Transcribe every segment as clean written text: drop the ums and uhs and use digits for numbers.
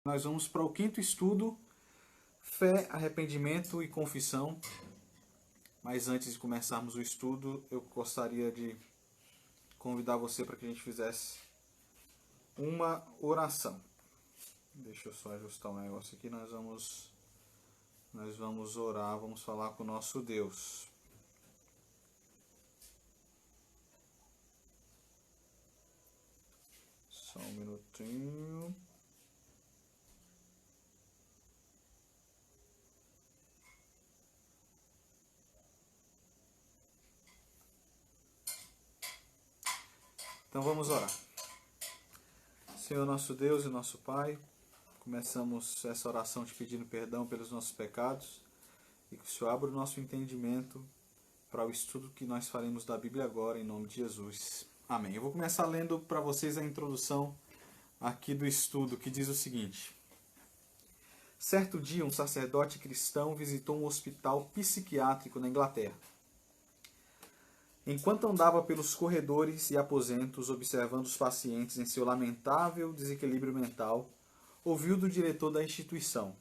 Nós vamos para o quinto estudo, fé, arrependimento e confissão. Mas antes de começarmos o estudo, eu gostaria de convidar você para que a gente fizesse uma oração. Deixa eu só ajustar um negócio aqui. Nós vamos orar, vamos falar com o nosso Deus. Só um minutinho. Então vamos orar. Senhor nosso Deus e nosso Pai, começamos essa oração te pedindo perdão pelos nossos pecados e que o Senhor abra o nosso entendimento para o estudo que nós faremos da Bíblia agora, em nome de Jesus. Amém. Eu vou começar lendo para vocês a introdução aqui do estudo, que diz o seguinte. Certo dia, um sacerdote cristão visitou um hospital psiquiátrico na Inglaterra. Enquanto andava pelos corredores e aposentos observando os pacientes em seu lamentável desequilíbrio mental, ouviu do diretor da instituição,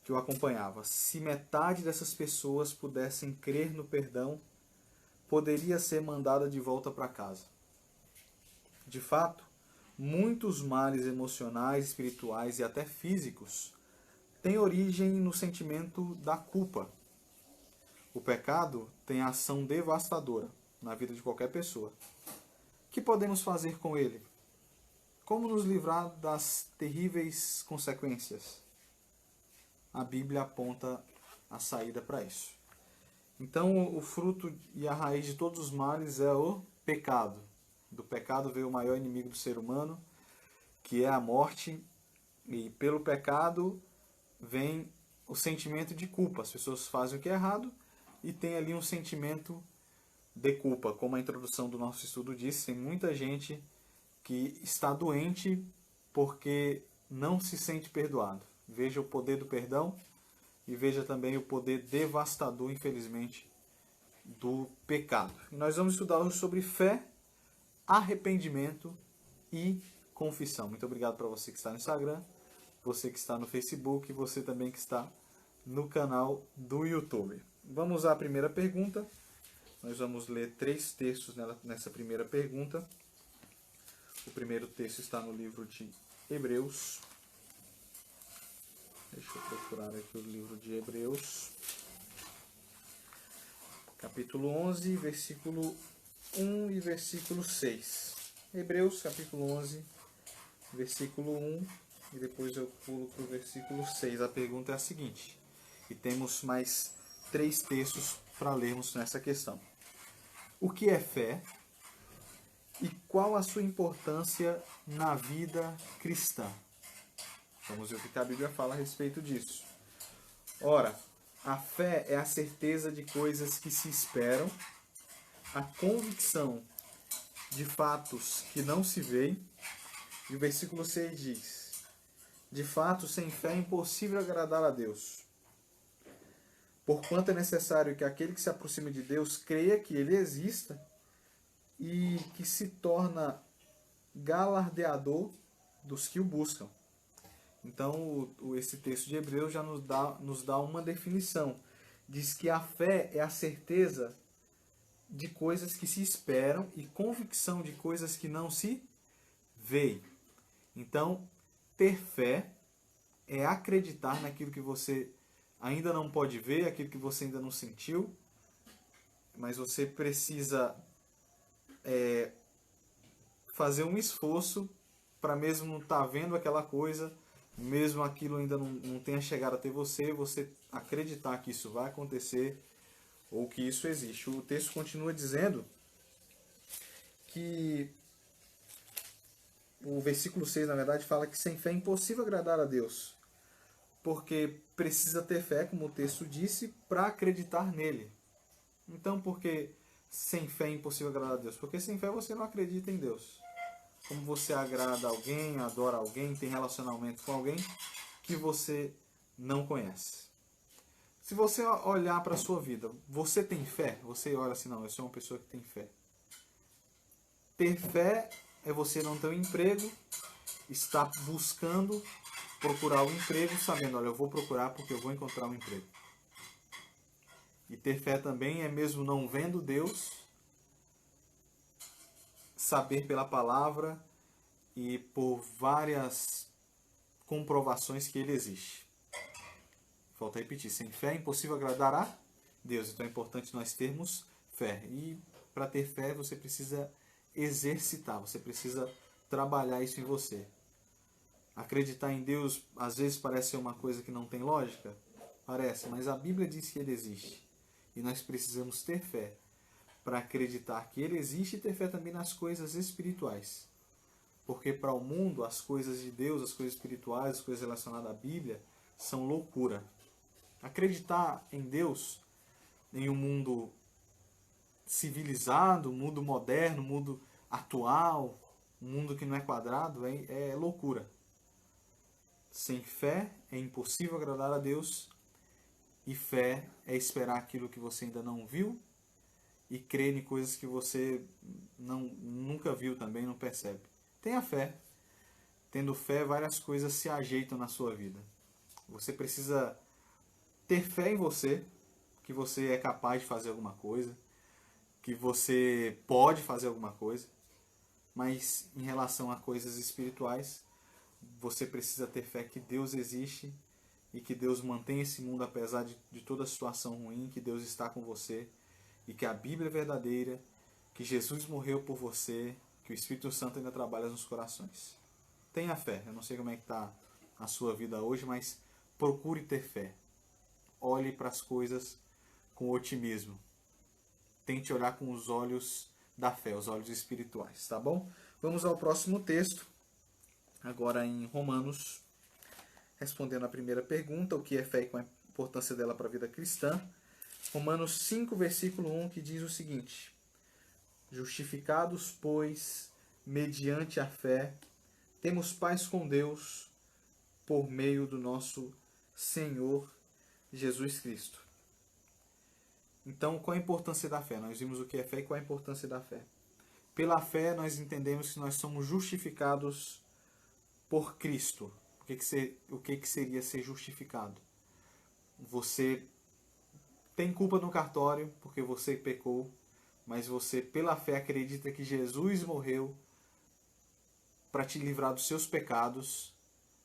que o acompanhava: se metade dessas pessoas pudessem crer no perdão, poderia ser mandada de volta para casa. De fato, muitos males emocionais, espirituais e até físicos têm origem no sentimento da culpa. O pecado tem ação devastadora na vida de qualquer pessoa. O que podemos fazer com ele? Como nos livrar das terríveis consequências? A Bíblia aponta a saída para isso. Então, o fruto e a raiz de todos os males é o pecado. Do pecado veio o maior inimigo do ser humano, que é a morte. E pelo pecado vem o sentimento de culpa. As pessoas fazem o que é errado e tem ali um sentimento de culpa. Como a introdução do nosso estudo disse, tem muita gente que está doente porque não se sente perdoado. Veja o poder do perdão e veja também o poder devastador, infelizmente, do pecado. E nós vamos estudar hoje sobre fé, arrependimento e confissão. Muito obrigado para você que está no Instagram, você que está no Facebook e você também que está no canal do YouTube. Vamos à primeira pergunta. Nós vamos ler 3 textos nessa primeira pergunta. O primeiro texto está no livro de Hebreus. Deixa eu procurar aqui o livro de Hebreus. Capítulo 11, versículo 1 e versículo 6. Hebreus, capítulo 11, versículo 1, e depois eu pulo para o versículo 6. A pergunta é a seguinte, e temos mais 3 textos para lermos nessa questão. O que é fé e qual a sua importância na vida cristã? Vamos ver o que a Bíblia fala a respeito disso. Ora, a fé é a certeza de coisas que se esperam, a convicção de fatos que não se veem. E o versículo 6 diz: de fato, sem fé é impossível agradar a Deus. Porquanto é necessário que aquele que se aproxime de Deus creia que Ele exista e que se torna galardeador dos que o buscam. Então, esse texto de Hebreus já nos dá uma definição. Diz que a fé é a certeza de coisas que se esperam e convicção de coisas que não se veem. Então, ter fé é acreditar naquilo que você ainda não pode ver, aquilo que você ainda não sentiu, mas você precisa fazer um esforço para, mesmo não estar vendo aquela coisa, mesmo aquilo ainda não tenha chegado até você acreditar que isso vai acontecer ou que isso existe. O texto continua dizendo que o versículo 6, na verdade, fala que sem fé é impossível agradar a Deus, porque precisa ter fé, como o texto disse, para acreditar nele. Então, por que sem fé é impossível agradar a Deus? Porque sem fé você não acredita em Deus. Como você agrada alguém, adora alguém, tem relacionamento com alguém que você não conhece. Se você olhar para a sua vida, você tem fé? Você olha assim, não, eu sou uma pessoa que tem fé. Ter fé é você não ter um emprego está buscando procurar um emprego, sabendo, olha, eu vou procurar porque eu vou encontrar um emprego. E ter fé também é mesmo não vendo Deus, saber pela palavra e por várias comprovações que ele existe. Volto a repetir, sem fé é impossível agradar a Deus. Então é importante nós termos fé. E para ter fé você precisa exercitar, você precisa trabalhar isso em você. Acreditar em Deus às vezes parece ser uma coisa que não tem lógica. Parece, mas a Bíblia diz que ele existe. E nós precisamos ter fé para acreditar que ele existe e ter fé também nas coisas espirituais. Porque para o mundo, as coisas de Deus, as coisas espirituais, as coisas relacionadas à Bíblia, são loucura. Acreditar em Deus, em um mundo civilizado, um mundo moderno, um mundo atual, um mundo que não é quadrado, é loucura. Sem fé é impossível agradar a Deus, e fé é esperar aquilo que você ainda não viu e crer em coisas que você nunca viu também, não percebe. Tenha fé. Tendo fé, várias coisas se ajeitam na sua vida. Você precisa ter fé em você, que você é capaz de fazer alguma coisa, que você pode fazer alguma coisa, mas em relação a coisas espirituais, você precisa ter fé que Deus existe e que Deus mantém esse mundo apesar de toda a situação ruim, que Deus está com você e que a Bíblia é verdadeira, que Jesus morreu por você, que o Espírito Santo ainda trabalha nos corações. Tenha fé. Eu não sei como é que está a sua vida hoje, mas procure ter fé. Olhe para as coisas com otimismo. Tente olhar com os olhos da fé, os olhos espirituais, tá bom? Vamos ao próximo texto, agora em Romanos, respondendo a primeira pergunta, o que é fé e qual a importância dela para a vida cristã. Romanos 5, versículo 1, que diz o seguinte: justificados, pois, mediante a fé, temos paz com Deus por meio do nosso Senhor Jesus Cristo. Então, qual a importância da fé? Nós vimos o que é fé e qual a importância da fé. Pela fé, nós entendemos que nós somos justificados por Cristo. O que seria ser justificado? Você tem culpa no cartório porque você pecou, mas você, pela fé, acredita que Jesus morreu para te livrar dos seus pecados,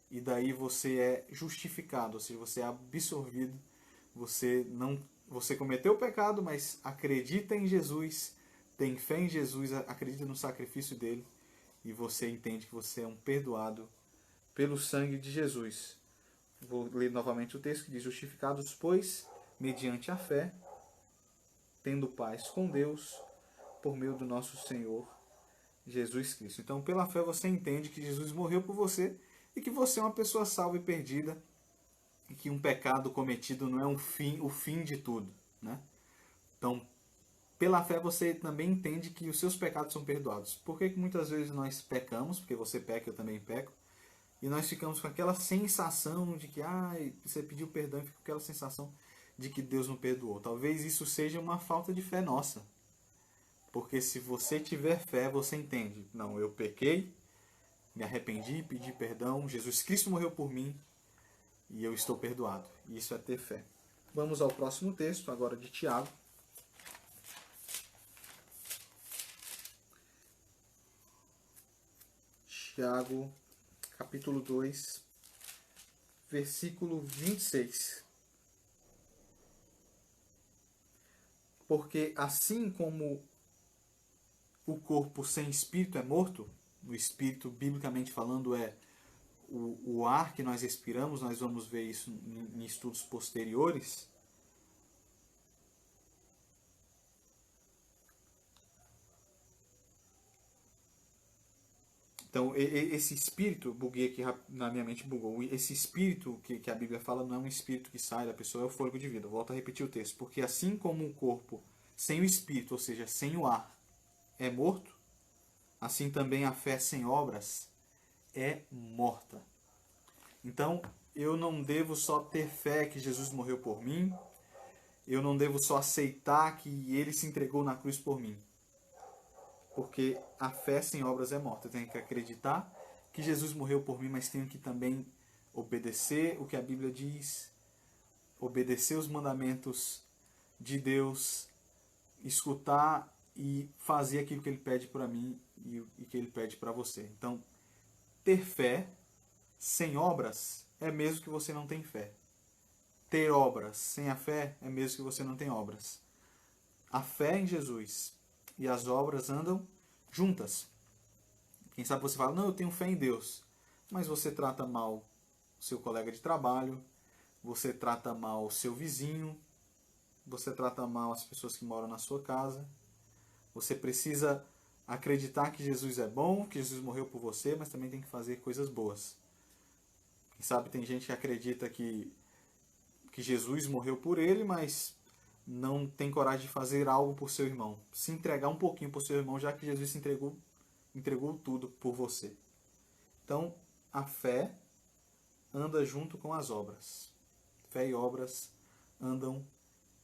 e daí você é justificado, ou seja, você é absorvido, você cometeu o pecado, mas acredita em Jesus, tem fé em Jesus, acredita no sacrifício dele, e você entende que você é um perdoado pelo sangue de Jesus. Vou ler novamente o texto que diz: justificados, pois, mediante a fé, tendo paz com Deus, por meio do nosso Senhor Jesus Cristo. Então, pela fé, você entende que Jesus morreu por você e que você é uma pessoa salva e perdida, e que um pecado cometido não é o fim de tudo, né? Então, pela fé, você também entende que os seus pecados são perdoados. Por que muitas vezes nós pecamos? Porque você peca, eu também peco. E nós ficamos com aquela sensação de que você pediu perdão, e fica com aquela sensação de que Deus não perdoou. Talvez isso seja uma falta de fé nossa. Porque se você tiver fé, você entende. Não, eu pequei, me arrependi, pedi perdão, Jesus Cristo morreu por mim e eu estou perdoado. Isso é ter fé. Vamos ao próximo texto, agora de Tiago. Tiago, capítulo 2, versículo 26. Porque assim como o corpo sem espírito é morto, o espírito, biblicamente falando, é o ar que nós respiramos, nós vamos ver isso em estudos posteriores. Então, esse espírito, buguei aqui na minha mente, bugou. Esse espírito que a Bíblia fala não é um espírito que sai da pessoa, é o fôlego de vida. Volto a repetir o texto. Porque assim como o corpo sem o espírito, ou seja, sem o ar, é morto, assim também a fé sem obras é morta. Então, eu não devo só ter fé que Jesus morreu por mim, eu não devo só aceitar que ele se entregou na cruz por mim. Porque a fé sem obras é morta. Eu tenho que acreditar que Jesus morreu por mim, mas tenho que também obedecer o que a Bíblia diz, obedecer os mandamentos de Deus, escutar e fazer aquilo que Ele pede para mim e que Ele pede para você. Então, ter fé sem obras é mesmo que você não tem fé. Ter obras sem a fé é mesmo que você não tem obras. A fé em Jesus e as obras andam juntas. Quem sabe você fala, não, eu tenho fé em Deus, mas você trata mal o seu colega de trabalho, você trata mal o seu vizinho, você trata mal as pessoas que moram na sua casa. Você precisa acreditar que Jesus é bom, que Jesus morreu por você, mas também tem que fazer coisas boas. Quem sabe tem gente que acredita que Jesus morreu por ele, mas não tem coragem de fazer algo por seu irmão. Se entregar um pouquinho por seu irmão, já que Jesus se entregou tudo por você. Então, a fé anda junto com as obras. Fé e obras andam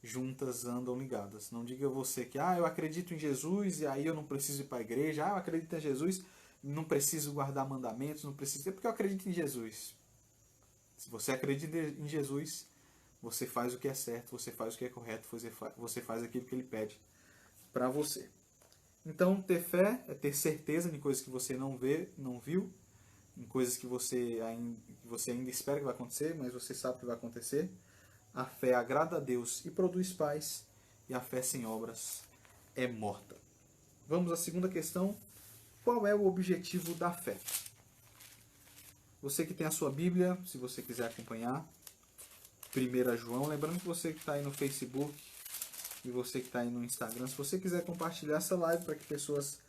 juntas, andam ligadas. Não diga você que eu acredito em Jesus e aí eu não preciso ir para a igreja. Eu acredito em Jesus, não preciso guardar mandamentos, não preciso. É porque eu acredito em Jesus. Se você acredita em Jesus, você faz o que é certo, você faz o que é correto, você faz aquilo que Ele pede para você. Então, ter fé é ter certeza em coisas que você não vê, não viu, em coisas que você ainda espera que vai acontecer, mas você sabe que vai acontecer. A fé agrada a Deus e produz paz, e a fé sem obras é morta. Vamos à segunda questão. Qual é o objetivo da fé? Você que tem a sua Bíblia, se você quiser acompanhar, 1 João, lembrando que você que está aí no Facebook e você que está aí no Instagram, se você quiser compartilhar essa live para que pessoas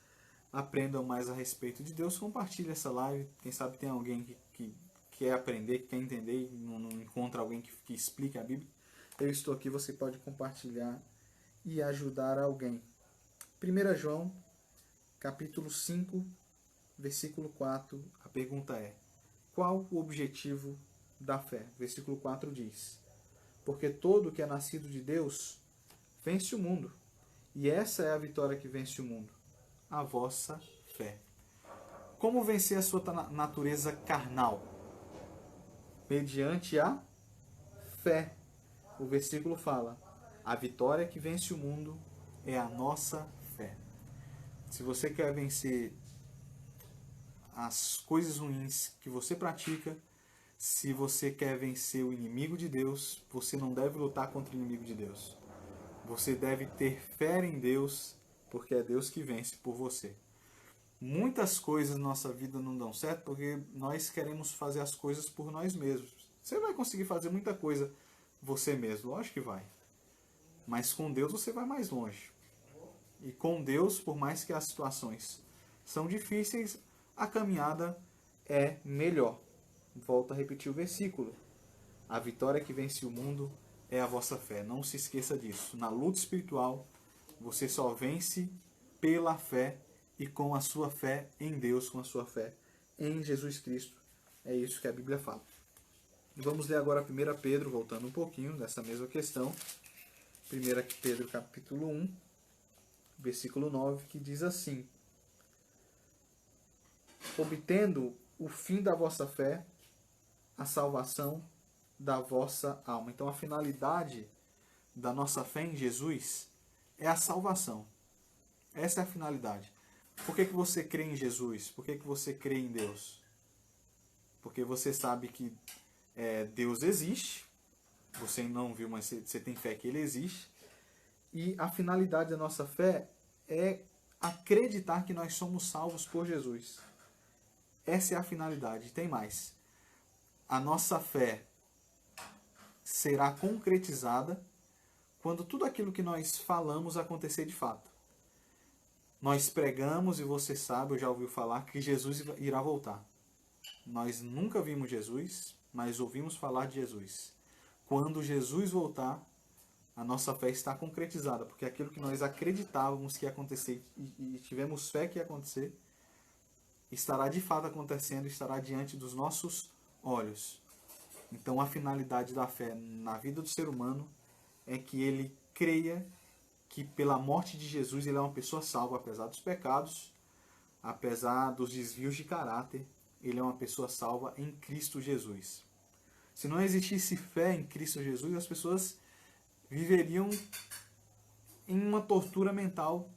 aprendam mais a respeito de Deus, compartilhe essa live. Quem sabe tem alguém que quer aprender, que quer entender e não encontra alguém que explique a Bíblia. Eu estou aqui, você pode compartilhar e ajudar alguém. 1 João, capítulo 5, versículo 4, a pergunta é: qual o objetivo da fé? Versículo 4 diz: porque todo que é nascido de Deus vence o mundo, e essa é a vitória que vence o mundo, a vossa fé. Como vencer a sua natureza carnal? Mediante a fé. O versículo fala: a vitória que vence o mundo é a nossa fé. Se você quer vencer as coisas ruins que você pratica, se você quer vencer o inimigo de Deus, você não deve lutar contra o inimigo de Deus. Você deve ter fé em Deus, porque é Deus que vence por você. Muitas coisas na nossa vida não dão certo porque nós queremos fazer as coisas por nós mesmos. Você vai conseguir fazer muita coisa você mesmo, lógico que vai. Mas com Deus você vai mais longe. E com Deus, por mais que as situações são difíceis, a caminhada é melhor. Volto a repetir o versículo. A vitória que vence o mundo é a vossa fé. Não se esqueça disso. Na luta espiritual, você só vence pela fé e com a sua fé em Deus, com a sua fé em Jesus Cristo. É isso que a Bíblia fala. E vamos ler agora 1 Pedro, voltando um pouquinho dessa mesma questão. 1 Pedro capítulo 1, versículo 9, que diz assim: obtendo o fim da vossa fé, a salvação da vossa alma. Então a finalidade da nossa fé em Jesus é a salvação. Essa é a finalidade. Por que você crê em Jesus? Por que você crê em Deus? Porque você sabe que Deus existe. Você não viu, mas você tem fé que Ele existe. E a finalidade da nossa fé é acreditar que nós somos salvos por Jesus. Essa é a finalidade. Tem mais. A nossa fé será concretizada quando tudo aquilo que nós falamos acontecer de fato. Nós pregamos, e você sabe, eu já ouviu falar, que Jesus irá voltar. Nós nunca vimos Jesus, mas ouvimos falar de Jesus. Quando Jesus voltar, a nossa fé está concretizada, porque aquilo que nós acreditávamos que ia acontecer e tivemos fé que ia acontecer, estará de fato acontecendo, estará diante dos nossos olhos. Então a finalidade da fé na vida do ser humano é que ele creia que pela morte de Jesus ele é uma pessoa salva, apesar dos pecados, apesar dos desvios de caráter, ele é uma pessoa salva em Cristo Jesus. Se não existisse fé em Cristo Jesus, as pessoas viveriam em uma tortura mental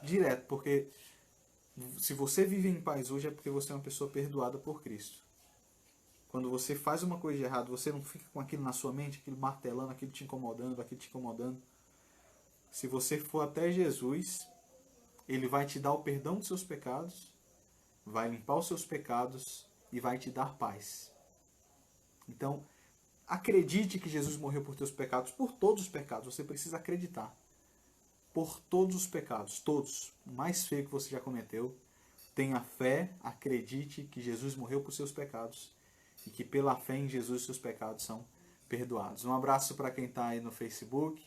direto, porque se você vive em paz hoje é porque você é uma pessoa perdoada por Cristo. Quando você faz uma coisa de errado, você não fica com aquilo na sua mente, aquilo martelando, aquilo te incomodando, aquilo te incomodando. Se você for até Jesus, ele vai te dar o perdão dos seus pecados, vai limpar os seus pecados e vai te dar paz. Então, acredite que Jesus morreu por teus pecados, por todos os pecados. Você precisa acreditar. Por todos os pecados, todos. O mais feio que você já cometeu. Tenha fé, acredite que Jesus morreu por seus pecados e que pela fé em Jesus seus pecados são perdoados. Um abraço para quem está aí no Facebook.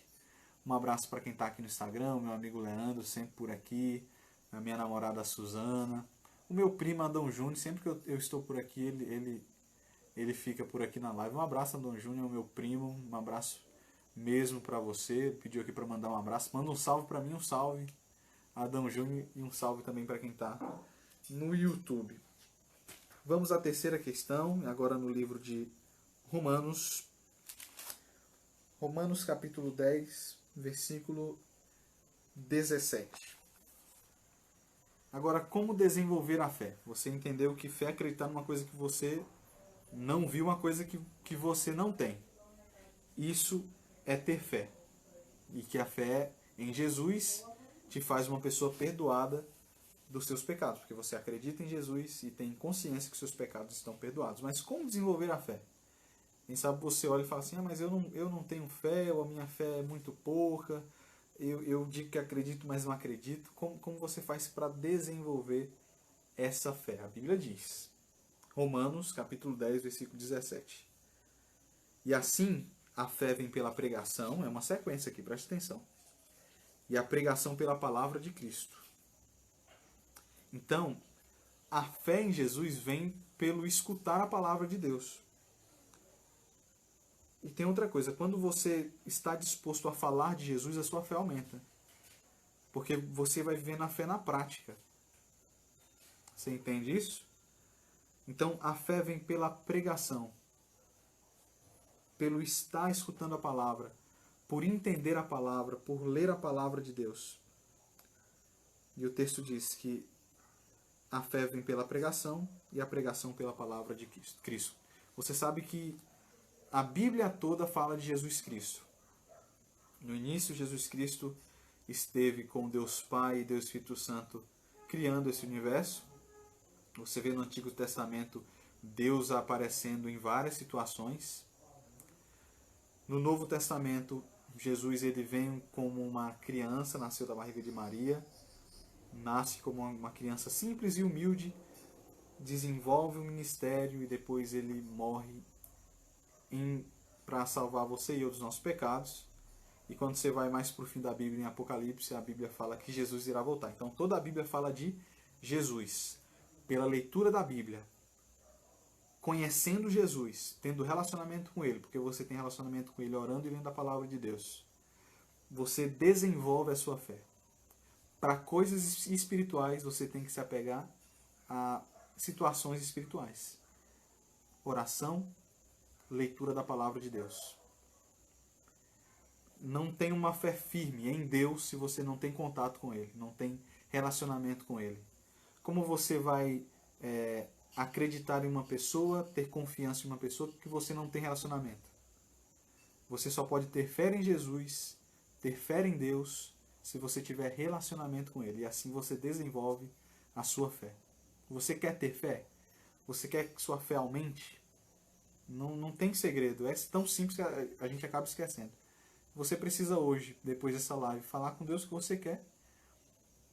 Um abraço para quem está aqui no Instagram, meu amigo Leandro, sempre por aqui, a minha namorada Suzana, o meu primo Adão Júnior, sempre que eu estou por aqui, ele fica por aqui na live. Um abraço, Adão Júnior, meu primo, um abraço mesmo para você, pediu aqui para mandar um abraço, manda um salve para mim, um salve, Adão Júnior, e um salve também para quem está no YouTube. Vamos à terceira questão, agora no livro de Romanos, capítulo 10, versículo 17. Agora, como desenvolver a fé? Você entendeu que fé é acreditar numa coisa que você não viu, uma coisa que você não tem. Isso é ter fé. E que a fé em Jesus te faz uma pessoa perdoada dos seus pecados. Porque você acredita em Jesus e tem consciência que seus pecados estão perdoados. Mas como desenvolver a fé? Quem sabe você olha e fala assim, mas eu não tenho fé, ou a minha fé é muito pouca, eu digo que acredito, mas não acredito. Como você faz para desenvolver essa fé? A Bíblia diz, Romanos capítulo 10, versículo 17. E assim, a fé vem pela pregação, é uma sequência aqui, preste atenção. E a pregação pela palavra de Cristo. Então, a fé em Jesus vem pelo escutar a palavra de Deus. E tem outra coisa, quando você está disposto a falar de Jesus, a sua fé aumenta. Porque você vai vivendo a fé na prática. Você entende isso? Então, a fé vem pela pregação. Pelo estar escutando a palavra. Por entender a palavra, por ler a palavra de Deus. E o texto diz que a fé vem pela pregação e a pregação pela palavra de Cristo. Você sabe que a Bíblia toda fala de Jesus Cristo. No início, Jesus Cristo esteve com Deus Pai e Deus Espírito Santo criando esse universo. Você vê no Antigo Testamento Deus aparecendo em várias situações. No Novo Testamento, Jesus ele vem como uma criança, nasceu da barriga de Maria, nasce como uma criança simples e humilde, desenvolve um ministério e depois ele morre para salvar você e eu dos nossos pecados. E quando você vai mais para o fim da Bíblia, em Apocalipse, a Bíblia fala que Jesus irá voltar. Então toda a Bíblia fala de Jesus. Pela leitura da Bíblia, conhecendo Jesus, tendo relacionamento com Ele, porque você tem relacionamento com Ele orando e lendo a palavra de Deus, você desenvolve a sua fé. Para coisas espirituais, você tem que se apegar a situações espirituais. Oração, leitura da palavra de Deus. Não tem uma fé firme em Deus se você não tem contato com Ele, não tem relacionamento com Ele. Como você vai acreditar em uma pessoa, ter confiança em uma pessoa que você não tem relacionamento? Você só pode ter fé em Jesus, ter fé em Deus, se você tiver relacionamento com Ele. E assim você desenvolve a sua fé. Você quer ter fé? Você quer que sua fé aumente? Não tem segredo. É tão simples que a gente acaba esquecendo. Você precisa hoje, depois dessa live, falar com Deus o que você quer.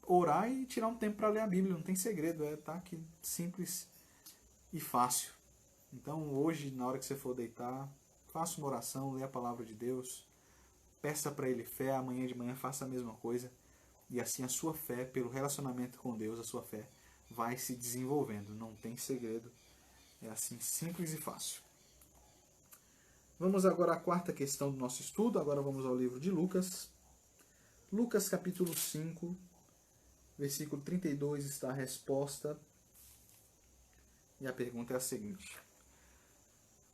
Orar e tirar um tempo para ler a Bíblia. Não tem segredo. Tá aqui simples e fácil. Então hoje, na hora que você for deitar, faça uma oração, lê a palavra de Deus. Peça para Ele fé. Amanhã de manhã faça a mesma coisa. E assim a sua fé, pelo relacionamento com Deus, a sua fé vai se desenvolvendo. Não tem segredo. É assim simples e fácil. Vamos agora à quarta questão do nosso estudo. Agora vamos ao livro de Lucas. Lucas capítulo 5, versículo 32 está a resposta E a pergunta é a seguinte: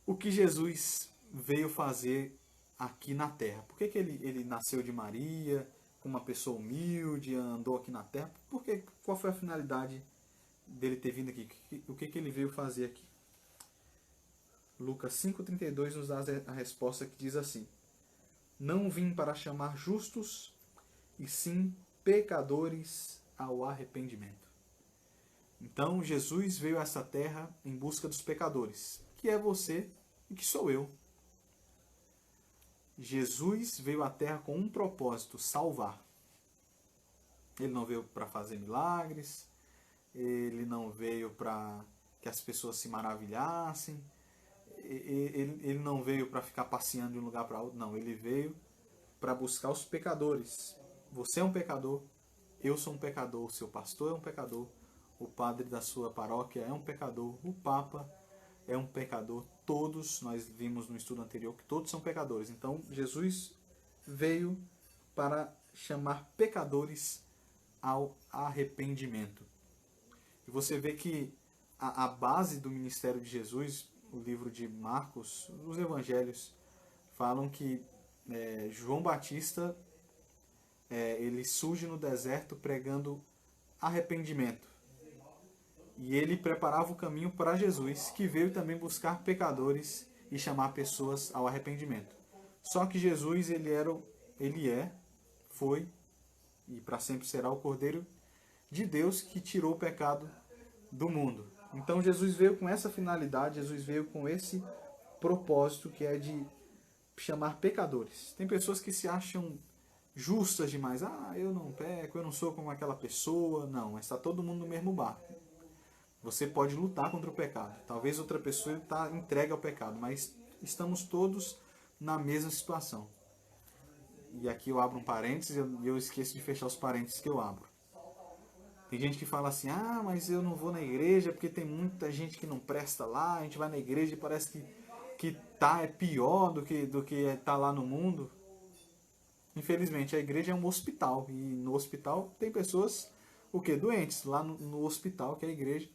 o que Jesus veio fazer aqui na Terra? Por que ele nasceu de Maria, como uma pessoa humilde, andou aqui na Terra? Qual foi a finalidade dele ter vindo aqui? O que ele veio fazer aqui? Lucas 5,32 nos dá a resposta que diz assim: não vim para chamar justos, e sim pecadores ao arrependimento. Então Jesus veio a essa terra em busca dos pecadores, que é você e que sou eu. Jesus veio à terra com um propósito: salvar. Ele não veio para fazer milagres, ele não veio para que as pessoas se maravilhassem, ele não veio para ficar passeando de um lugar para outro, não, ele veio para buscar os pecadores. Você é um pecador, eu sou um pecador, o seu pastor é um pecador, o padre da sua paróquia é um pecador, o Papa é um pecador, todos, nós vimos no estudo anterior que todos são pecadores. Então Jesus veio para chamar pecadores ao arrependimento. E você vê que a base do ministério de Jesus, o livro de Marcos, os evangelhos, falam que João Batista ele surge no deserto pregando arrependimento. E ele preparava o caminho para Jesus, que veio também buscar pecadores e chamar pessoas ao arrependimento. Só que Jesus, foi e para sempre será o Cordeiro de Deus que tirou o pecado do mundo. Então Jesus veio com essa finalidade, Jesus veio com esse propósito, que é de chamar pecadores. Tem pessoas que se acham justas demais. Eu não peco, eu não sou como aquela pessoa. Não, mas está todo mundo no mesmo barco. Você pode lutar contra o pecado. Talvez outra pessoa está entregue ao pecado, mas estamos todos na mesma situação. E aqui eu abro um parênteses e eu esqueço de fechar os parênteses que eu abro. Tem gente que fala assim: mas eu não vou na igreja porque tem muita gente que não presta lá. A gente vai na igreja e parece que é pior do que tá lá no mundo. Infelizmente, a igreja é um hospital. E no hospital tem pessoas, doentes. Lá no hospital, que é a igreja,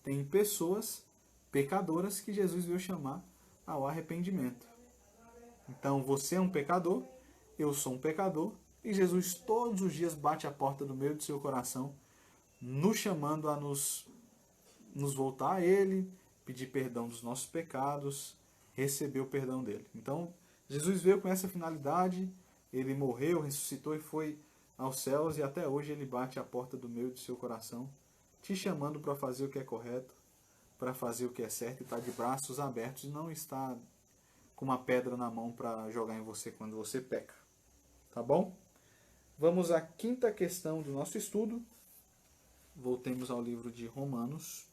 tem pessoas pecadoras que Jesus veio chamar ao arrependimento. Então você é um pecador, eu sou um pecador, e Jesus todos os dias bate a porta do meio do seu coração, nos chamando a nos voltar a Ele, pedir perdão dos nossos pecados, receber o perdão dele. Então Jesus veio com essa finalidade, ele morreu, ressuscitou e foi aos céus, e até hoje ele bate a porta do meio do seu coração, te chamando para fazer o que é correto, para fazer o que é certo, e está de braços abertos e não está com uma pedra na mão para jogar em você quando você peca. Tá bom? Vamos à quinta questão do nosso estudo. Voltemos ao livro de Romanos.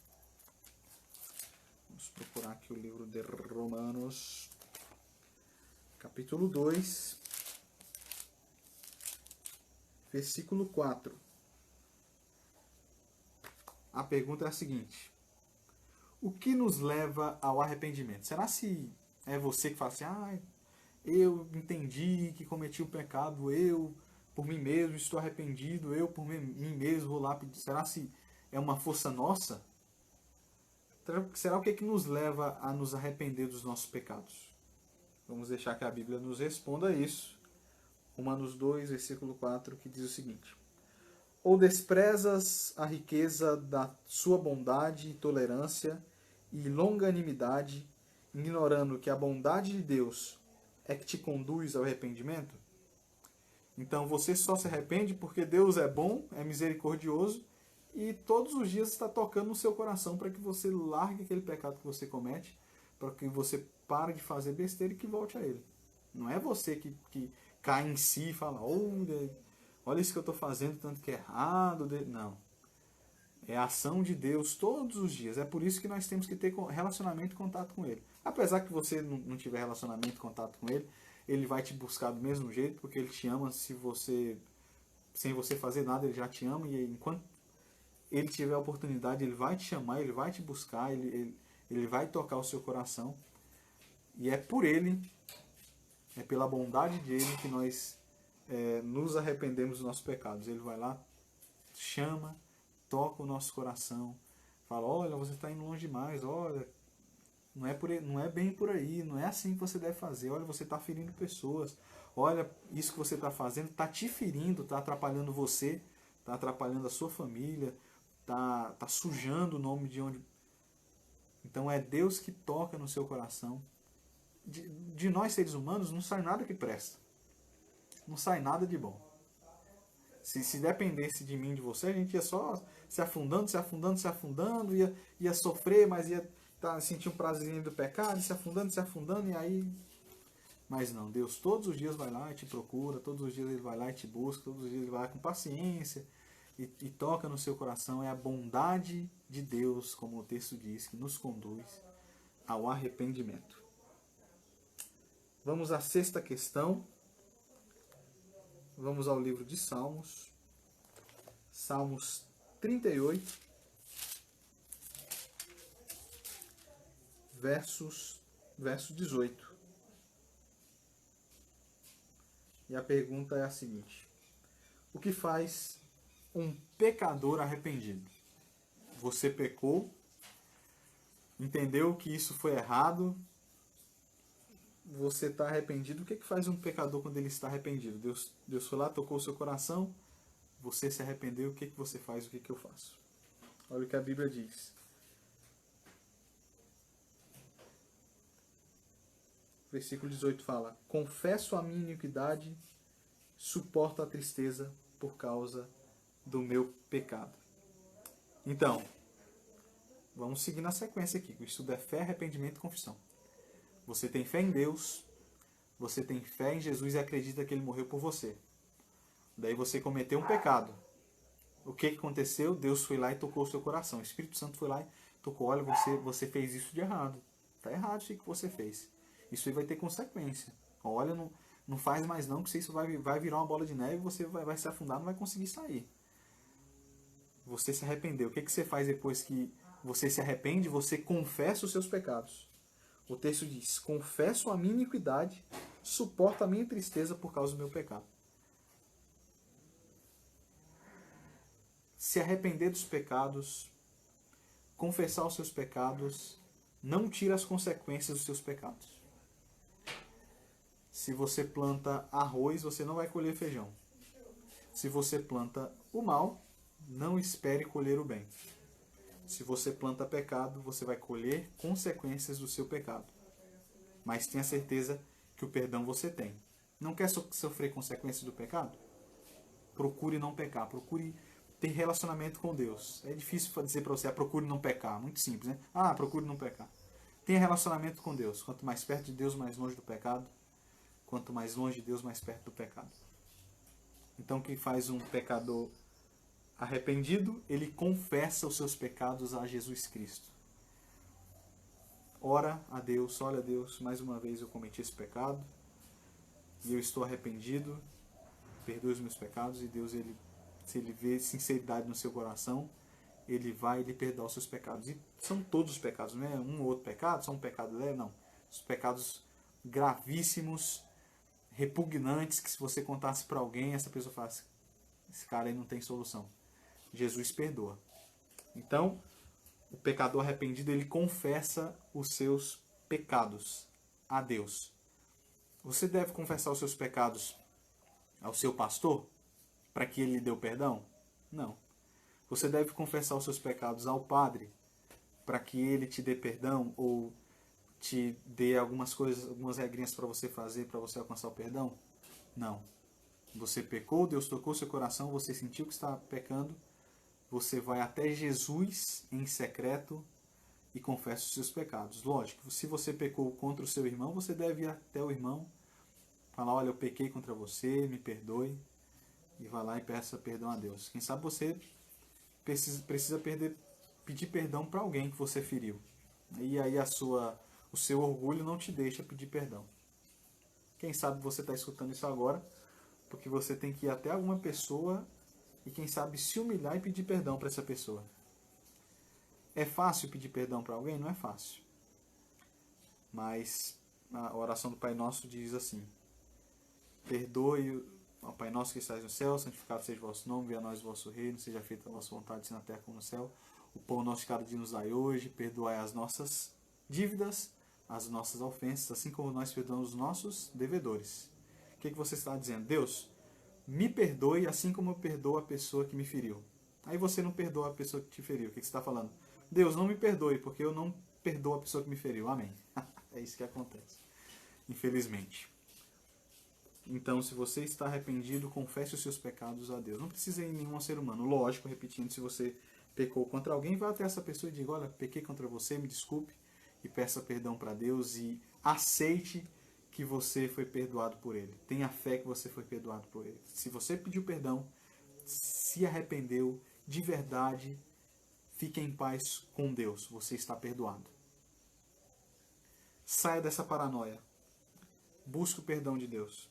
Vamos procurar aqui o livro de Romanos, capítulo 2, versículo 4. A pergunta é a seguinte: o que nos leva ao arrependimento? Será se é você que fala assim: eu entendi que cometi um pecado, eu por mim mesmo estou arrependido, eu por mim mesmo vou lá pedir? Será se é uma força nossa? Será o que nos leva a nos arrepender dos nossos pecados? Vamos deixar que a Bíblia nos responda isso. Romanos 2, versículo 4, que diz o seguinte: ou desprezas a riqueza da sua bondade, tolerância e longanimidade, ignorando que a bondade de Deus é que te conduz ao arrependimento? Então você só se arrepende porque Deus é bom, é misericordioso, e todos os dias está tocando no seu coração para que você largue aquele pecado que você comete, para que você pare de fazer besteira e que volte a Ele. Não é você que cai em si e fala: olha isso que eu estou fazendo, tanto que é errado. Não. É a ação de Deus todos os dias. É por isso que nós temos que ter relacionamento e contato com Ele. Apesar que você não tiver relacionamento e contato com Ele, Ele vai te buscar do mesmo jeito, porque Ele te ama. Sem você fazer nada, Ele já te ama. E enquanto Ele tiver a oportunidade, Ele vai te chamar, Ele vai te buscar, Ele vai tocar o seu coração. E é por Ele, é pela bondade dele que nós nos arrependemos dos nossos pecados. Ele vai lá, chama, toca o nosso coração, Fala, olha, você está indo longe demais, olha, não é bem por aí, não é assim que você deve fazer, olha, você está ferindo pessoas, olha, isso que você está fazendo está te ferindo, está atrapalhando você, está atrapalhando a sua família, tá sujando o nome de onde... Então é Deus que toca no seu coração. De nós seres humanos não sai nada que presta, não sai nada de bom. Se dependesse de mim, de você, a gente ia só se afundando, se afundando, se afundando, ia sofrer, mas ia sentir um prazer do pecado, se afundando, e aí... Mas não, Deus todos os dias vai lá e te procura, todos os dias Ele vai lá e te busca, todos os dias Ele vai lá com paciência e toca no seu coração. É a bondade de Deus, como o texto diz, que nos conduz ao arrependimento. Vamos à sexta questão. Vamos ao livro de Salmos. Salmos 38, verso 18. E a pergunta é a seguinte: o que faz um pecador arrependido? Você pecou, entendeu que isso foi errado, você está arrependido. O que faz um pecador quando ele está arrependido? Deus foi lá, tocou o seu coração, você se arrependeu, o que você faz, o que eu faço? Olha o que a Bíblia diz. Versículo 18 fala: confesso a minha iniquidade, suporto a tristeza por causa do meu pecado. Então, vamos seguir na sequência aqui. O estudo é fé, arrependimento e confissão. Você tem fé em Deus, você tem fé em Jesus e acredita que Ele morreu por você. Daí você cometeu um pecado. O que aconteceu? Deus foi lá e tocou o seu coração. O Espírito Santo foi lá e tocou: olha, você fez isso de errado. Está errado isso que você fez. Isso aí vai ter consequência. Olha, não faz mais não, que isso vai virar uma bola de neve e você vai se afundar, não vai conseguir sair. Você se arrependeu. O que você faz depois que você se arrepende? Você confessa os seus pecados. O texto diz: confesso a minha iniquidade, suporto a minha tristeza por causa do meu pecado. Se arrepender dos pecados, confessar os seus pecados, não tira as consequências dos seus pecados. Se você planta arroz, você não vai colher feijão. Se você planta o mal, não espere colher o bem. Se você planta pecado, você vai colher consequências do seu pecado. Mas tenha certeza que o perdão você tem. Não quer sofrer consequências do pecado? Procure não pecar. Procure ter relacionamento com Deus. É difícil dizer para você: procure não pecar. Muito simples, né? Procure não pecar. Tenha relacionamento com Deus. Quanto mais perto de Deus, mais longe do pecado. Quanto mais longe de Deus, mais perto do pecado. Então, o que faz um pecador arrependido? Ele confessa os seus pecados a Jesus Cristo. Ora a Deus: olha, Deus, mais uma vez eu cometi esse pecado e eu estou arrependido, perdoe os meus pecados. E Deus, se ele vê sinceridade no seu coração, ele vai lhe perdoar os seus pecados. E são todos os pecados, não é um ou outro pecado, só um pecado leve, não. Os pecados gravíssimos, repugnantes, que se você contasse para alguém, essa pessoa fala: esse cara aí não tem solução. Jesus perdoa. Então, o pecador arrependido, ele confessa os seus pecados a Deus. Você deve confessar os seus pecados ao seu pastor para que ele lhe dê o perdão? Não. Você deve confessar os seus pecados ao padre para que ele te dê perdão ou te dê algumas coisas, algumas regrinhas para você fazer para você alcançar o perdão? Não. Você pecou, Deus tocou seu coração, você sentiu que está pecando, você vai até Jesus em secreto e confessa os seus pecados. Lógico, se você pecou contra o seu irmão, você deve ir até o irmão, falar: olha, eu pequei contra você, me perdoe, e vai lá e peça perdão a Deus. Quem sabe você precisa pedir perdão para alguém que você feriu. E aí o seu orgulho não te deixa pedir perdão. Quem sabe você está escutando isso agora porque você tem que ir até alguma pessoa e quem sabe se humilhar e pedir perdão para essa pessoa. É fácil pedir perdão para alguém? Não é fácil. Mas a oração do Pai Nosso diz assim: perdoe, ó Pai Nosso que estás no céu, santificado seja o vosso nome, venha a nós o vosso reino, seja feita a vossa vontade, assim na terra como no céu. o pão nosso de cada dia nos dai hoje, perdoai as nossas dívidas, as nossas ofensas, assim como nós perdoamos os nossos devedores. O que você está dizendo? Deus, me perdoe assim como eu perdoo a pessoa que me feriu. Aí você não perdoa a pessoa que te feriu. O que você está falando? Deus, não me perdoe, porque eu não perdoo a pessoa que me feriu. Amém. É isso que acontece. Infelizmente. Então, se você está arrependido, confesse os seus pecados a Deus. Não precisa ir em nenhum ser humano. Lógico, repetindo, se você pecou contra alguém, vá até essa pessoa e diga, olha, pequei contra você, me desculpe, e peça perdão para Deus e aceite que você foi perdoado por Ele. Tenha fé que você foi perdoado por Ele. Se você pediu perdão, se arrependeu, de verdade, fique em paz com Deus. Você está perdoado. Saia dessa paranoia. Busque o perdão de Deus.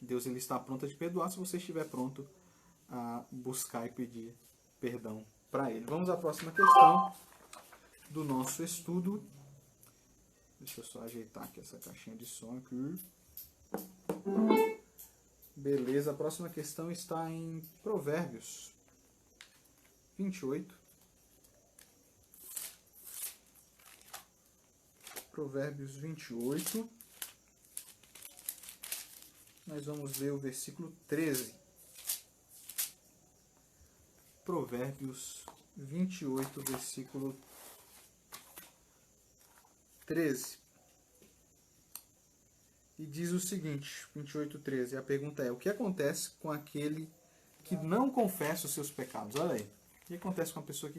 Deus ele está pronto a te perdoar se você estiver pronto a buscar e pedir perdão para Ele. Vamos à próxima questão do nosso estudo. Deixa eu só ajeitar aqui essa caixinha de som aqui. Beleza, a próxima questão está em Provérbios 28. Provérbios 28. Nós vamos ler o versículo 13. Provérbios 28, versículo 13. E diz o seguinte, 28:13. A pergunta é, o que acontece com aquele que não confessa os seus pecados? Olha aí. O que acontece com a pessoa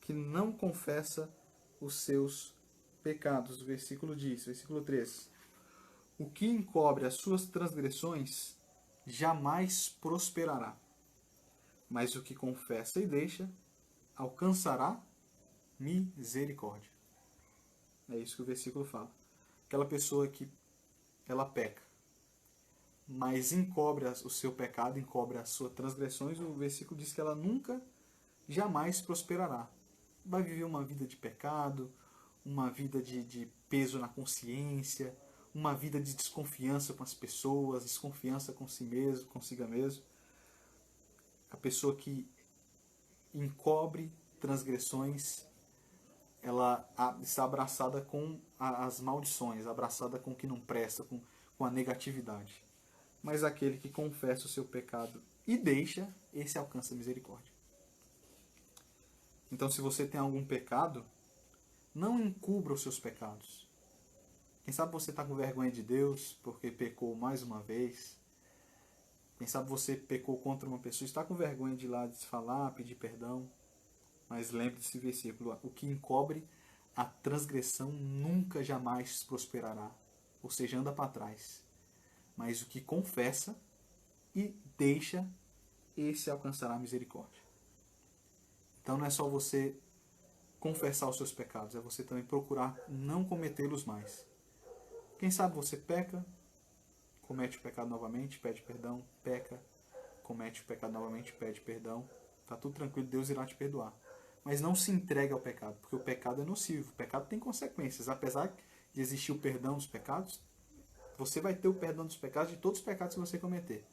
que não confessa os seus pecados? O versículo diz, versículo 13. O que encobre as suas transgressões jamais prosperará. Mas o que confessa e deixa alcançará misericórdia. É isso que o versículo fala. Aquela pessoa que ela peca, mas encobre o seu pecado, encobre as suas transgressões, o versículo diz que ela nunca, jamais prosperará. Vai viver uma vida de pecado, uma vida de peso na consciência, uma vida de desconfiança com as pessoas, desconfiança com si mesmo, consigo mesmo. A pessoa que encobre transgressões, ela está abraçada com as maldições, abraçada com o que não presta, com a negatividade. Mas aquele que confessa o seu pecado e deixa, esse alcança a misericórdia. Então, se você tem algum pecado, não encubra os seus pecados. Quem sabe você está com vergonha de Deus porque pecou mais uma vez. Quem sabe você pecou contra uma pessoa, está com vergonha de ir lá de falar, pedir perdão. Mas lembre desse versículo, o que encobre a transgressão nunca jamais prosperará. Ou seja, anda para trás. Mas o que confessa e deixa, esse alcançará a misericórdia. Então não é só você confessar os seus pecados, é você também procurar não cometê-los mais. Quem sabe você peca, comete o pecado novamente, pede perdão, peca, comete o pecado novamente, pede perdão. Tá tudo tranquilo, Deus irá te perdoar. Mas não se entregue ao pecado, porque o pecado é nocivo. O pecado tem consequências. Apesar de existir o perdão dos pecados, você vai ter o perdão dos pecados, de todos os pecados que você cometer.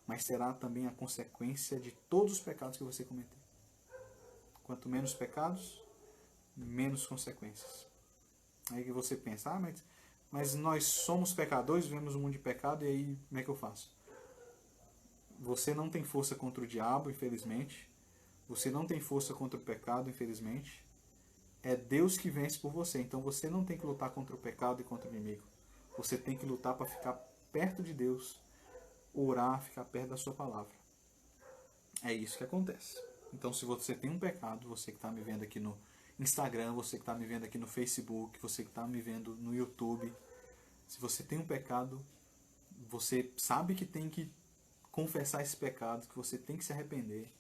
Mas será também a consequência de todos os pecados que você cometer. Quanto menos pecados, menos consequências. Aí que você pensa, mas nós somos pecadores, vivemos um mundo de pecado, e aí como é que eu faço? Você não tem força contra o diabo, infelizmente. Você não tem força contra o pecado, infelizmente. É Deus que vence por você. Então você não tem que lutar contra o pecado e contra o inimigo. Você tem que lutar para ficar perto de Deus, orar, ficar perto da sua palavra. É isso que acontece. Então se você tem um pecado, você que está me vendo aqui no Instagram, você que está me vendo aqui no Facebook, você que está me vendo no YouTube, se você tem um pecado, você sabe que tem que confessar esse pecado, que você tem que se arrepender.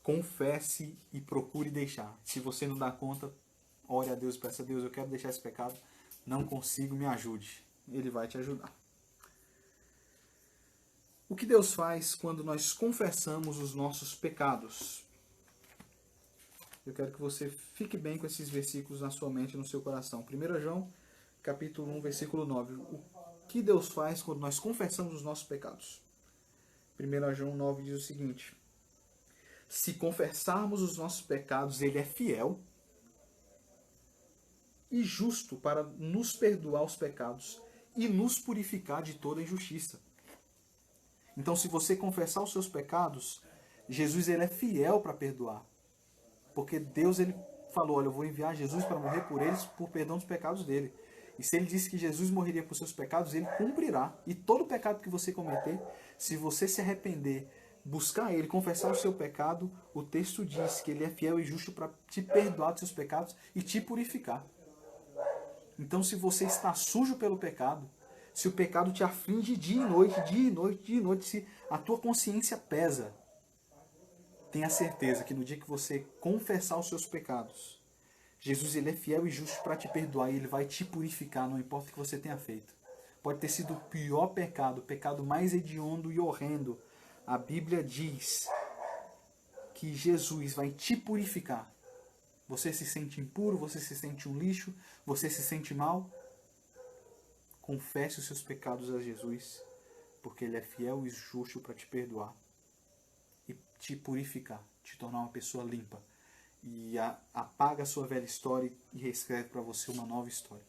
Confesse e procure deixar. Se você não dá conta, ore a Deus e peça a Deus, eu quero deixar esse pecado, não consigo, me ajude. Ele vai te ajudar. O que Deus faz quando nós confessamos os nossos pecados? Eu quero que você fique bem com esses versículos na sua mente e no seu coração. 1 João, capítulo 1, versículo 9. O que Deus faz quando nós confessamos os nossos pecados? 1 João 9 diz o seguinte: se confessarmos os nossos pecados, Ele é fiel e justo para nos perdoar os pecados e nos purificar de toda injustiça. Então, se você confessar os seus pecados, Jesus ele é fiel para perdoar. Porque Deus ele falou, olha, eu vou enviar Jesus para morrer por eles, por perdão dos pecados dele. E se ele disse que Jesus morreria por seus pecados, ele cumprirá. E todo pecado que você cometer, se você se arrepender, buscar ele, confessar o seu pecado, o texto diz que ele é fiel e justo para te perdoar dos seus pecados e te purificar. Então, se você está sujo pelo pecado, se o pecado te aflige dia e noite, dia e noite, dia e noite, se a tua consciência pesa, tenha certeza que no dia que você confessar os seus pecados, Jesus ele é fiel e justo para te perdoar e ele vai te purificar, não importa o que você tenha feito. Pode ter sido o pior pecado, o pecado mais hediondo e horrendo. A Bíblia diz que Jesus vai te purificar. Você se sente impuro, você se sente um lixo, você se sente mal? Confesse os seus pecados a Jesus, porque Ele é fiel e justo para te perdoar e te purificar, te tornar uma pessoa limpa. E apaga a sua velha história e reescreve para você uma nova história.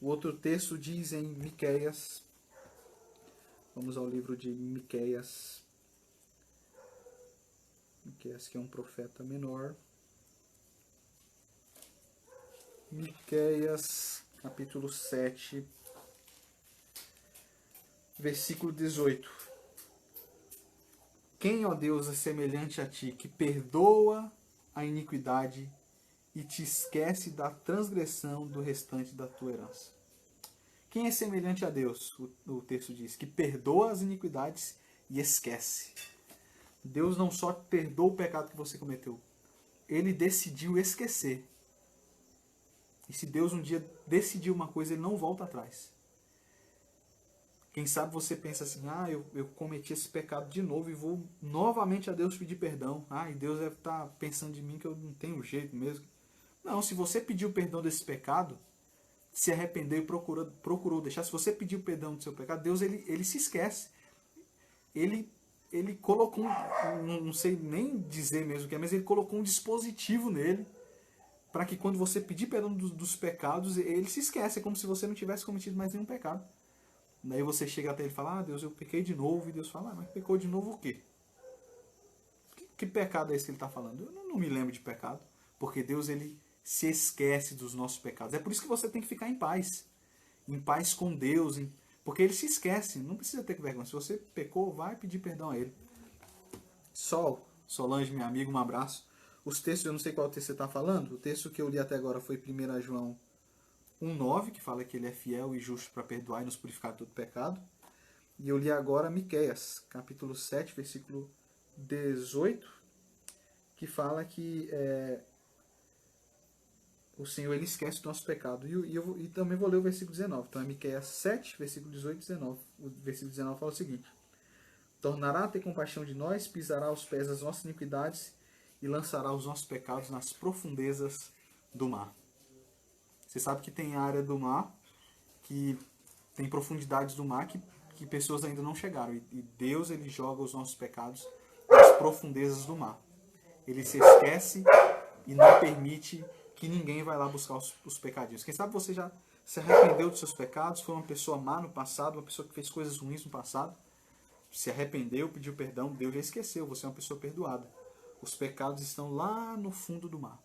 O outro texto diz em Miqueias, vamos ao livro de Miqueias, Miqueias que é um profeta menor. Miqueias, capítulo 7, versículo 18. Quem, ó Deus, é semelhante a ti, que perdoa a iniquidade e te esquece da transgressão do restante da tua herança? Quem é semelhante a Deus? O texto diz que perdoa as iniquidades e esquece. Deus não só perdoa o pecado que você cometeu, Ele decidiu esquecer. E se Deus um dia decidir uma coisa, Ele não volta atrás. Quem sabe você pensa assim, eu cometi esse pecado de novo e vou novamente a Deus pedir perdão. E Deus deve estar pensando de mim que eu não tenho jeito mesmo. Não, se você pediu perdão desse pecado, se arrependeu e procurou deixar, se você pediu perdão do seu pecado, Deus ele se esquece. Ele colocou, não sei nem dizer mesmo o que é, mas Ele colocou um dispositivo nele, para que quando você pedir perdão dos pecados, Ele se esquece. É como se você não tivesse cometido mais nenhum pecado. Daí você chega até Ele e fala, Deus, eu pequei de novo. E Deus fala, mas pecou de novo o quê? Que pecado é esse que Ele está falando? Eu não me lembro de pecado. Porque Deus, Ele se esquece dos nossos pecados. É por isso que você tem que ficar em paz. Em paz com Deus. Porque Ele se esquece. Não precisa ter vergonha. Se você pecou, vai pedir perdão a Ele. Solange, minha amiga, um abraço. Os textos, eu não sei qual texto você está falando. O texto que eu li até agora foi 1 João 1,9, que fala que Ele é fiel e justo para perdoar e nos purificar de todo pecado. E eu li agora Miqueias, capítulo 7, versículo 18, que fala que o Senhor ele esquece do nosso pecado. E também vou ler o versículo 19. Então é Miqueias 7, versículo 18 e 19. O versículo 19 fala o seguinte: tornará a ter compaixão de nós, pisará aos pés as nossas iniquidades e lançará os nossos pecados nas profundezas do mar. Você sabe que tem área do mar, que tem profundidades do mar que pessoas ainda não chegaram. E Deus ele joga os nossos pecados nas profundezas do mar. Ele se esquece e não permite que ninguém vá lá buscar os pecadinhos. Quem sabe você já se arrependeu dos seus pecados, foi uma pessoa má no passado, uma pessoa que fez coisas ruins no passado, se arrependeu, pediu perdão, Deus já esqueceu, você é uma pessoa perdoada. Os pecados estão lá no fundo do mar.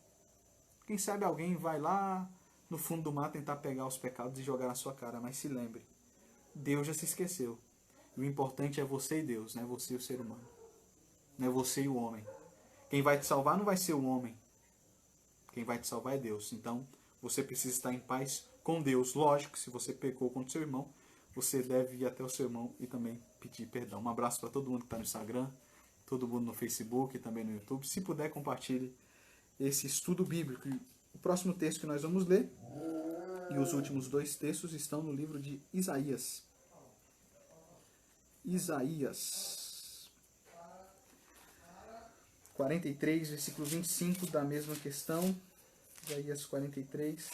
Quem sabe alguém vai lá no fundo do mar tentar pegar os pecados e jogar na sua cara, mas se lembre, Deus já se esqueceu. E o importante é você e Deus, não é você e o ser humano. Não é você e o homem. Quem vai te salvar não vai ser o homem. Quem vai te salvar é Deus. Então, você precisa estar em paz com Deus. Lógico, se você pecou contra o seu irmão, você deve ir até o seu irmão e também pedir perdão. Um abraço para todo mundo que está no Instagram, todo mundo no Facebook e também no YouTube. Se puder, compartilhe esse estudo bíblico. O próximo texto que nós vamos ler e os últimos dois textos estão no livro de Isaías. Isaías 43, versículo 25, da mesma questão. Isaías 43,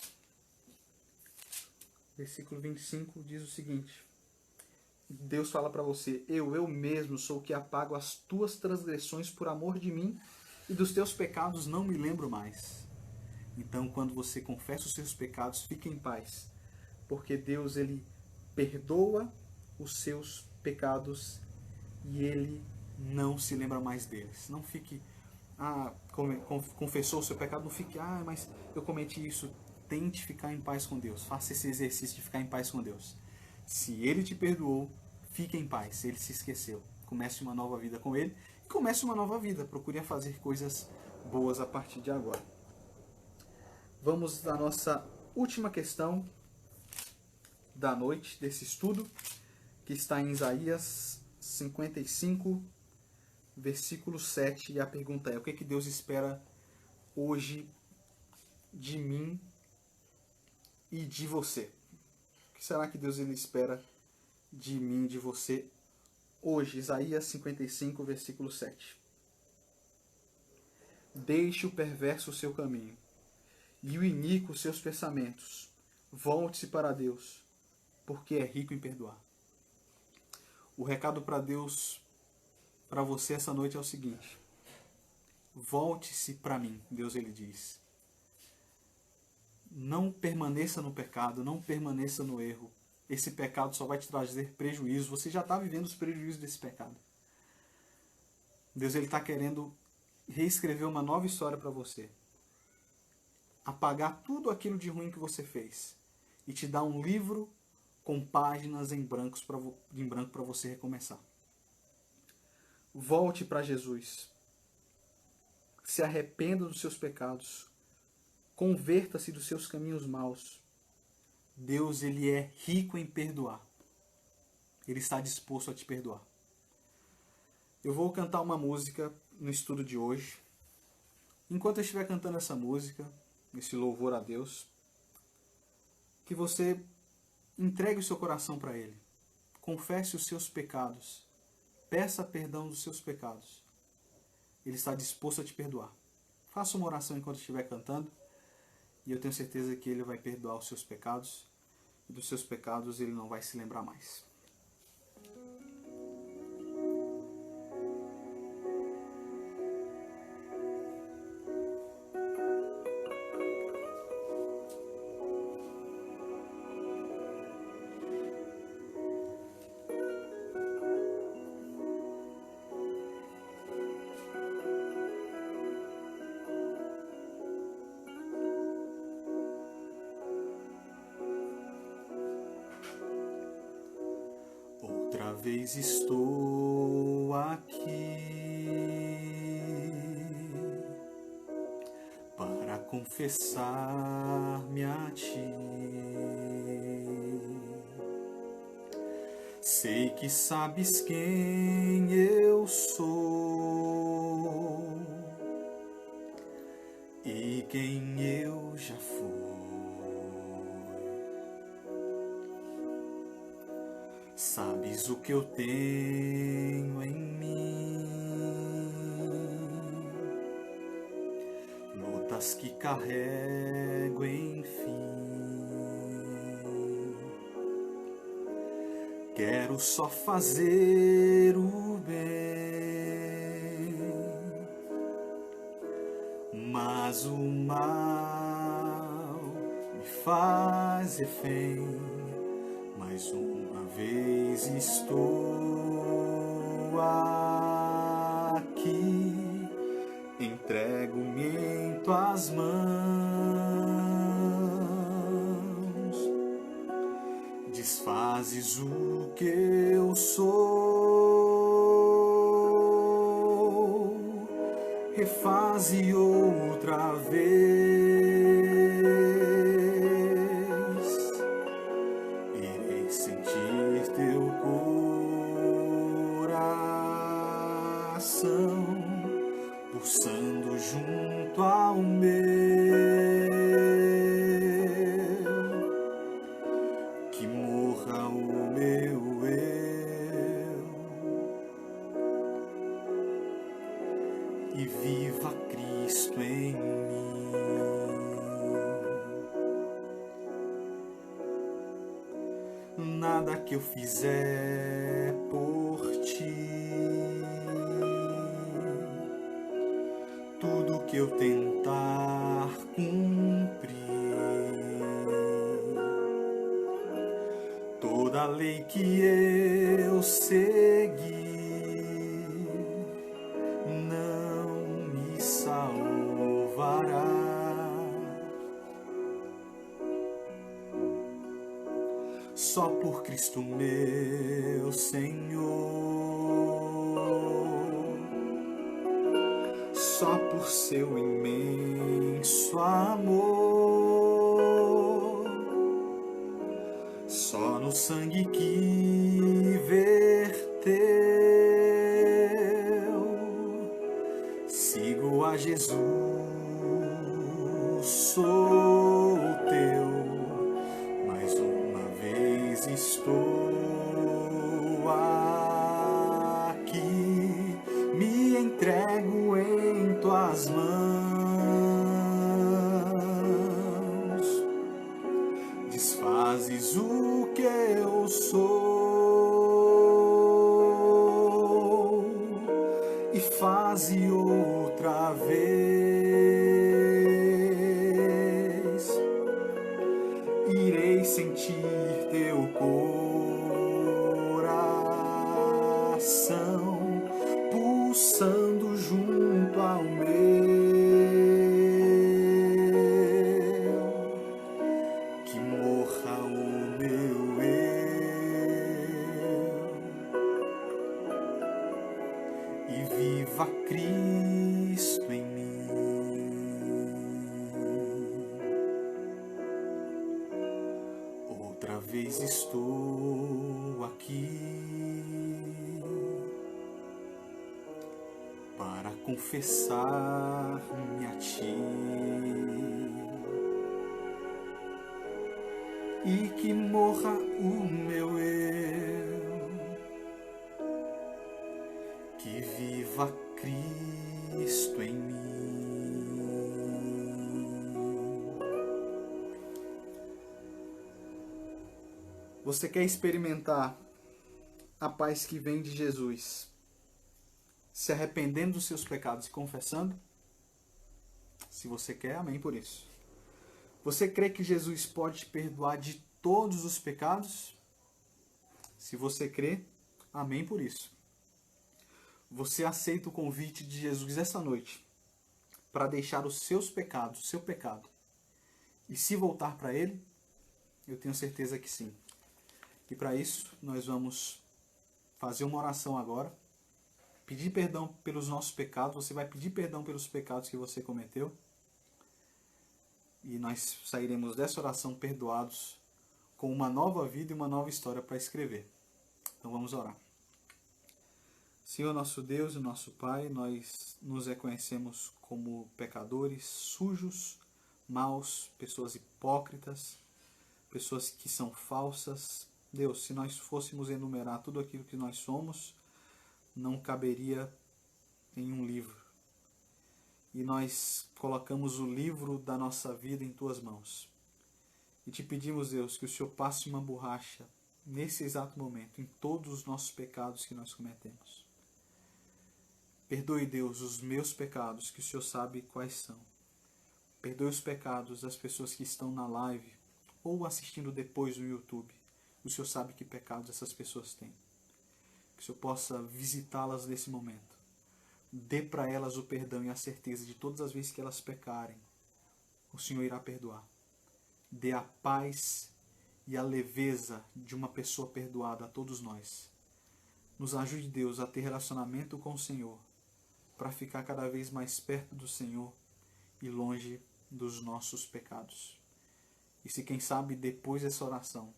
versículo 25, diz o seguinte: Deus fala para você: eu mesmo sou o que apago as tuas transgressões por amor de mim, e dos teus pecados não me lembro mais. Então, quando você confessa os seus pecados, fique em paz, porque Deus, ele perdoa os seus pecados e ele não se lembra mais deles. Não fique, confessou o seu pecado, não fique, mas eu cometi isso. Tente ficar em paz com Deus. Faça esse exercício de ficar em paz com Deus. Se ele te perdoou, fique em paz. Se ele se esqueceu, comece uma nova vida com ele e comece uma nova vida. Procure fazer coisas boas a partir de agora. Vamos à nossa última questão da noite, desse estudo, que está em Isaías 55, versículo 7. E a pergunta é: o que Deus espera hoje de mim e de você? O que será que Deus ele espera de mim e de você hoje? Isaías 55, versículo 7. Deixe o perverso o seu caminho e o iníquo os seus pensamentos. Volte-se para Deus, porque é rico em perdoar. O recado para Deus, para você essa noite é o seguinte: volte-se para mim, Deus ele diz. Não permaneça no pecado, não permaneça no erro. Esse pecado só vai te trazer prejuízo. Você já está vivendo os prejuízos desse pecado. Deus ele está querendo reescrever uma nova história para você. Apagar tudo aquilo de ruim que você fez e te dar um livro com páginas em branco para você recomeçar. Volte para Jesus. Se arrependa dos seus pecados. Converta-se dos seus caminhos maus. Deus ele é rico em perdoar. Ele está disposto a te perdoar. Eu vou cantar uma música no estudo de hoje. Enquanto eu estiver cantando essa música, esse louvor a Deus, que você entregue o seu coração para Ele. Confesse os seus pecados. Peça perdão dos seus pecados. Ele está disposto a te perdoar. Faça uma oração enquanto estiver cantando. E eu tenho certeza que Ele vai perdoar os seus pecados. E dos seus pecados Ele não vai se lembrar mais. Outra vez estou aqui para confessar-me a Ti. Sei que sabes quem eu sou e quem eu já fui. Sabes o que eu tenho em mim, lutas que carrego, enfim. Quero só fazer o bem, mas o mal me faz refém. Mais uma vez estou aqui, entrego-me em tuas mãos. Desfazes o que eu sou, refaze outra vez. Teu coração pulsando junto ao meu, que morra o meu eu e viva Cristo em mim. nada que eu fizer por ti, tudo que eu tentar cumprir, toda lei que eu seguir, não me salvará. Só por Cristo meu Senhor, só por seu imenso amor, só no sangue que verteu, sigo a Jesus, sou teu. Mais uma vez estou aqui, me entrego em tuas mãos, desfazes o que eu sou e faze outra vez. Irei sentir teu coração pulsando junto ao meu, que morra o meu eu e viva Cristo em mim. Outra vez estou aqui para confessar-me a ti e que morra o meu eu, que viva Cristo em mim. Você quer experimentar a paz que vem de Jesus, se arrependendo dos seus pecados e confessando? Se você quer, amém por isso. Você crê que Jesus pode te perdoar de todos os pecados? Se você crê, amém por isso. Você aceita o convite de Jesus essa noite para deixar os seus pecados, o seu pecado, e se voltar para Ele? Eu tenho certeza que sim. E para isso, nós vamos fazer uma oração agora, pedir perdão pelos nossos pecados. Você vai pedir perdão pelos pecados que você cometeu. E nós sairemos dessa oração perdoados, com uma nova vida e uma nova história para escrever. Então vamos orar. Senhor nosso Deus e nosso Pai, nós nos reconhecemos como pecadores, sujos, maus, pessoas hipócritas, pessoas que são falsas. Deus, se nós fôssemos enumerar tudo aquilo que nós somos, não caberia em um livro. E nós colocamos o livro da nossa vida em Tuas mãos. E te pedimos, Deus, que o Senhor passe uma borracha nesse exato momento em todos os nossos pecados que nós cometemos. Perdoe, Deus, os meus pecados, que o Senhor sabe quais são. Perdoe os pecados das pessoas que estão na live ou assistindo depois no YouTube. O Senhor sabe que pecados essas pessoas têm. Que o Senhor possa visitá-las nesse momento. Dê para elas o perdão e a certeza de todas as vezes que elas pecarem, o Senhor irá perdoar. Dê a paz e a leveza de uma pessoa perdoada a todos nós. Nos ajude, Deus, a ter relacionamento com o Senhor, para ficar cada vez mais perto do Senhor e longe dos nossos pecados. E se, quem sabe, depois dessa oração,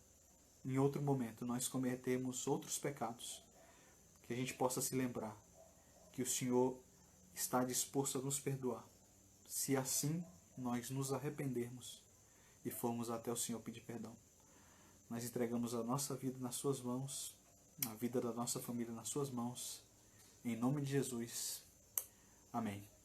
em outro momento, nós cometemos outros pecados, que a gente possa se lembrar que o Senhor está disposto a nos perdoar, se assim nós nos arrependermos e formos até o Senhor pedir perdão. Nós entregamos a nossa vida nas suas mãos, a vida da nossa família nas suas mãos, em nome de Jesus. Amém.